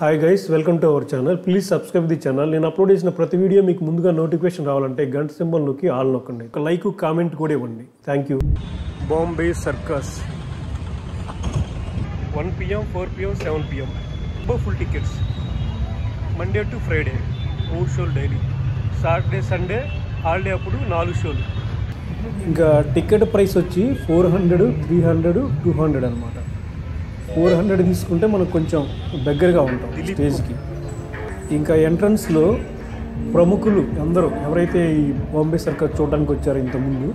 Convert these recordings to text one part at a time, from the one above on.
Hi guys, welcome to our channel. Please subscribe the channel. నేను upload చేసిన ప్రతి video మీకు ముందుగా నోటిఫికేషన్ రావాలంటే గంట సింబల్ నొక్కి ఆల్ నొక్కండి. ఒక లైక్ కామెంట్ కూడా ఇవ్వండి. Thank you. Bombay circus 1 PM, 4 PM, 7 PM. Full tickets. Monday to Friday 4 షోలు డైలీ. సాటర్డే సండే హాలిడే అప్పుడు 4 షోలు. ఇంకా టికెట్ ప్రైస్ వచ్చి 400, 300, 200 అనమాట. 400 తీసుకుంటే మనకు కొంచెం దగ్గరగా ఉంటాం స్టేజ్కి. ఇంకా ఎంట్రన్స్లో ప్రముఖులు అందరూ ఎవరైతే ఈ బాంబే సర్కస్ చూడడానికి వచ్చారో ఇంతకుముందు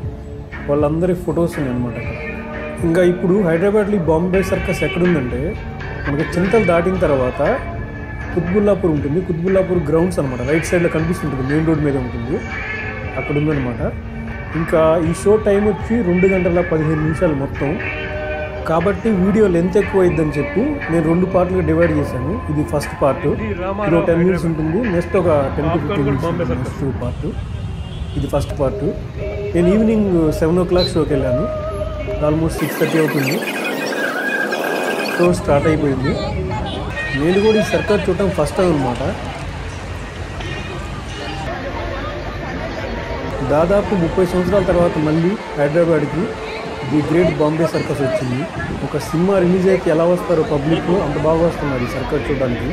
వాళ్ళందరి ఫొటోస్ ఉన్నాయి అనమాట అక్కడ. ఇంకా ఇప్పుడు హైదరాబాద్లో ఈ బాంబే సర్కస్ ఎక్కడుందంటే మనకి చింతలు దాటిన తర్వాత కుత్బుల్లాపూర్ ఉంటుంది. కుత్బుల్లాపూర్ గ్రౌండ్స్ అనమాట, రైట్ సైడ్లో కనిపిస్తుంటుంది, మెయిన్ రోడ్ మీద ఉంటుంది, అక్కడ ఉందన్నమాట. ఇంకా ఈ షో టైం వచ్చి 2 గంటల 15 నిమిషాలు మొత్తం. కాబట్టి వీడియో లెంత్ ఎక్కువ అయిద్దని చెప్పి నేను 2 పార్ట్లుగా డివైడ్ చేశాను. ఇది ఫస్ట్ పార్ట్, ఇది 10 మినిట్స్ ఉంటుంది. నెక్స్ట్ ఒక 10 to 15 మినిట్స్ నెక్స్ట్ పార్ట్. ఇది ఫస్ట్ పార్ట్. నేను ఈవినింగ్ 7 o'clock షోకి వెళ్ళాను. ఆల్మోస్ట్ 6:30 అవుతుంది. షో స్టార్ట్ అయిపోయింది. నేను కూడా ఈ సర్కస్ చూడటం ఫస్ట్ టైం అనమాట. దాదాపు 30 సంవత్సరాల తర్వాత మళ్ళీ హైదరాబాద్కి ది గ్రేట్ బాంబే సర్కస్ వచ్చింది. ఒక సినిమా రిలీజ్ అయితే ఎలా వస్తారో పబ్లిక్ అంత బాగా వస్తున్నారు ఈ సర్కస్ చూడడానికి.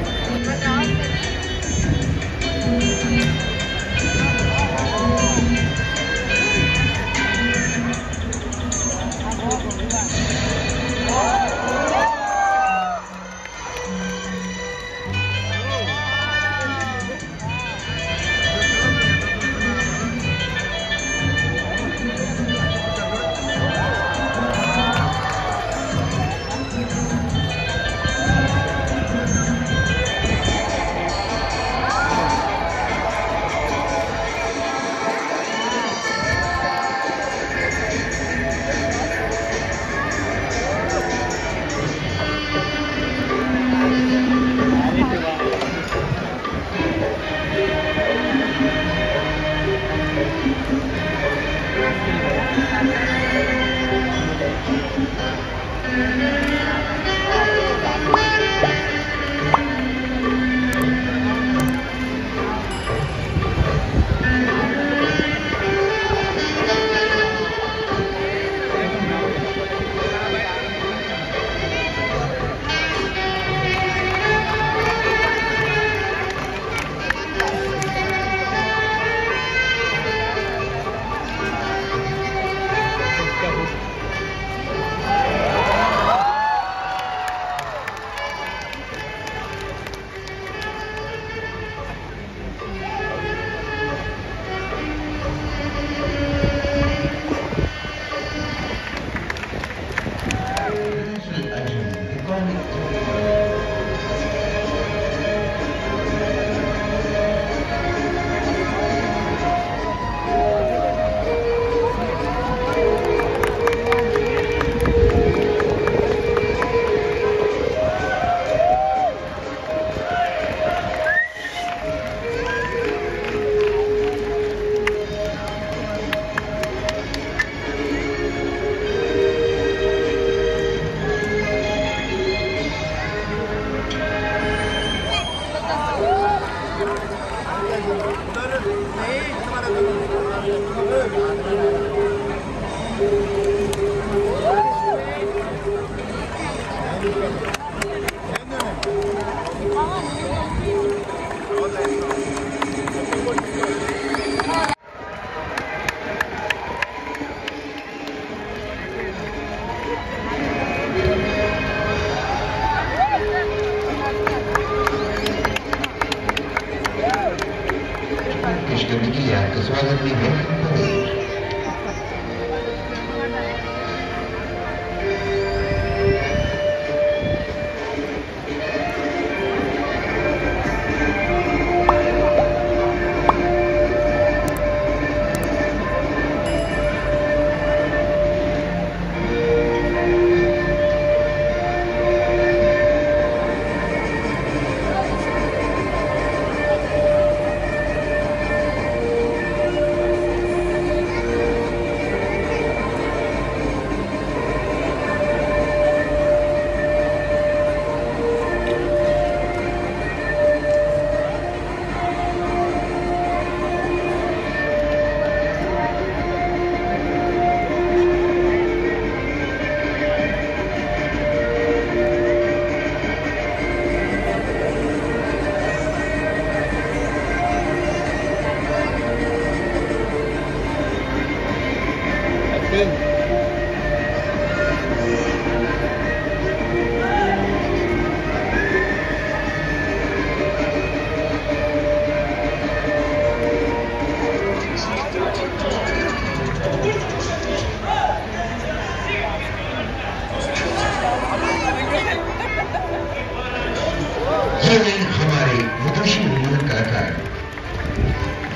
ये हमारे विदेशी निर्माण कलाकार,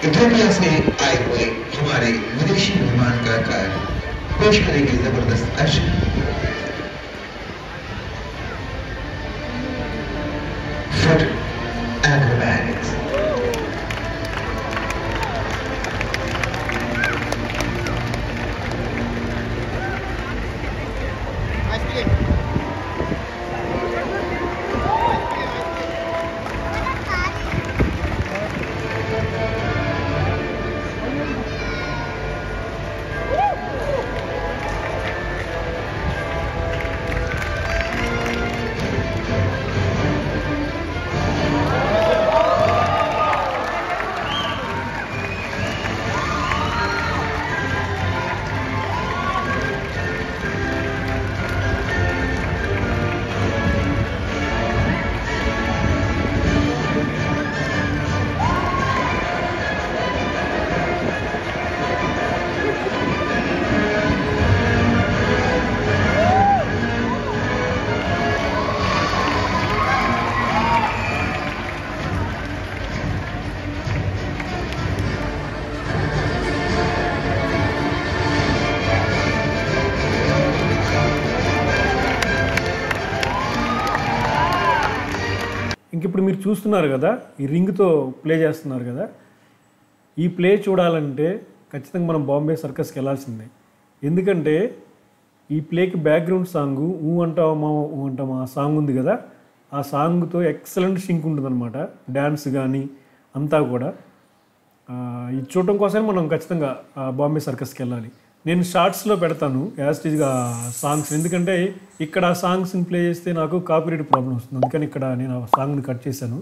इथियोपिया से आए हुए हमारे विदेशी निर्माण कलाकार पेश करेंगे जबरदस्त एक्शन। Foot acrobatics. ఇంక ఇప్పుడు మీరు చూస్తున్నారు కదా, ఈ రింగ్తో ప్లే చేస్తున్నారు కదా, ఈ ప్లే చూడాలంటే ఖచ్చితంగా మనం బాంబే సర్కస్కి వెళ్ళాల్సిందే. ఎందుకంటే ఈ ప్లేకి బ్యాక్గ్రౌండ్ సాంగ్ ఊ అంటామా ఊ అంటామా ఆ సాంగ్ ఉంది కదా, ఆ సాంగ్తో ఎక్సలెంట్ సింక్ ఉంటుందన్నమాట. డ్యాన్స్ కానీ అంతా కూడా ఇది చూడటం కోసమే మనం ఖచ్చితంగా బాంబే సర్కస్కి వెళ్ళాలి. నేను షార్ట్స్లో పెడతాను యాస్టీజ్గా సాంగ్స్, ఎందుకంటే ఇక్కడ ఆ సాంగ్స్ని ప్లే చేస్తే నాకు కాపీరైట్ ప్రాబ్లం వస్తుంది. అందుకని ఇక్కడ నేను ఆ సాంగ్ని కట్ చేశాను.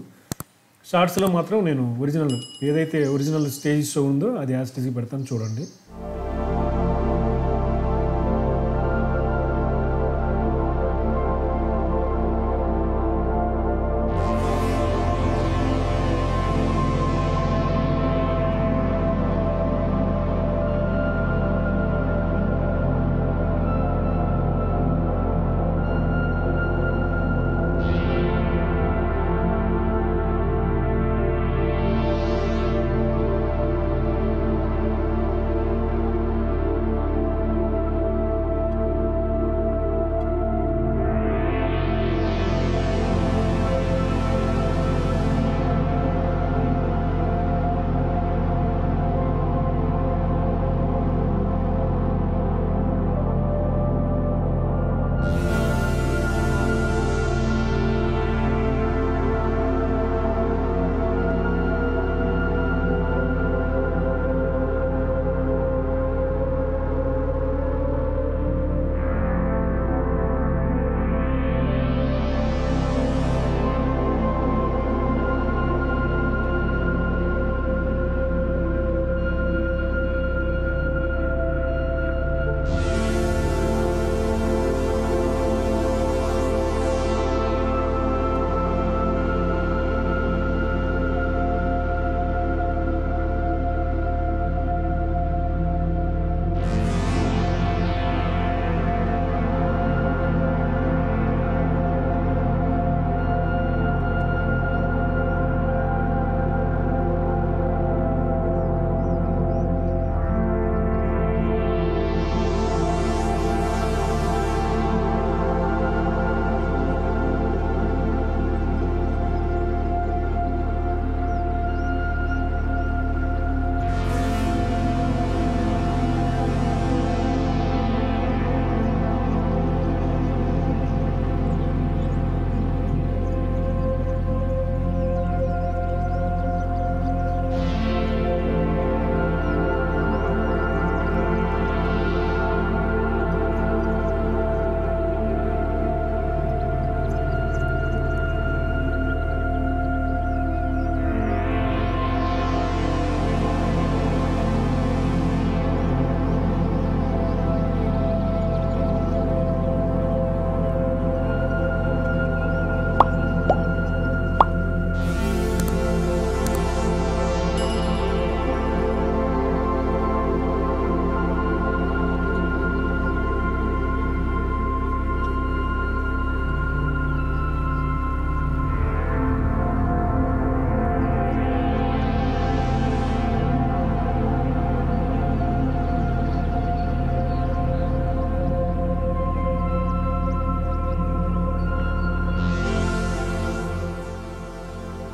షార్ట్స్లో మాత్రం నేను ఒరిజినల్ ఏదైతే ఒరిజినల్ స్టేజ్ షో ఉందో అది యాస్టీజ్గా పెడతాను, చూడండి.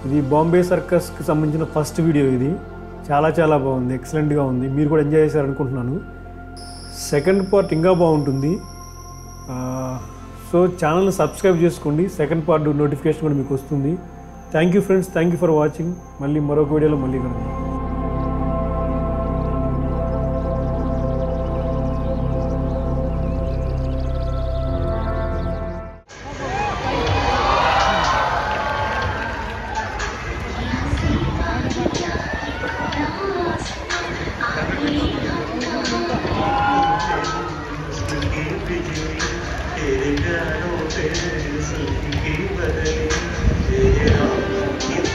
ఇది బాంబే సర్కస్కి సంబంధించిన ఫస్ట్ వీడియో. ఇది చాలా చాలా బాగుంది, ఎక్సలెంట్గా ఉంది. మీరు కూడా ఎంజాయ్ చేశారనుకుంటున్నాను. సెకండ్ పార్ట్ ఇంకా బాగుంటుంది. సో ఛానల్ని సబ్స్క్రైబ్ చేసుకోండి. సెకండ్ పార్ట్ నోటిఫికేషన్ కూడా మీకు వస్తుంది. Thank you friends, thank you for watching. మళ్ళీ మరొక వీడియోలో మళ్ళీ కలుద్దాం. तेरे प्यारों पे जिंदगी बदली तेरे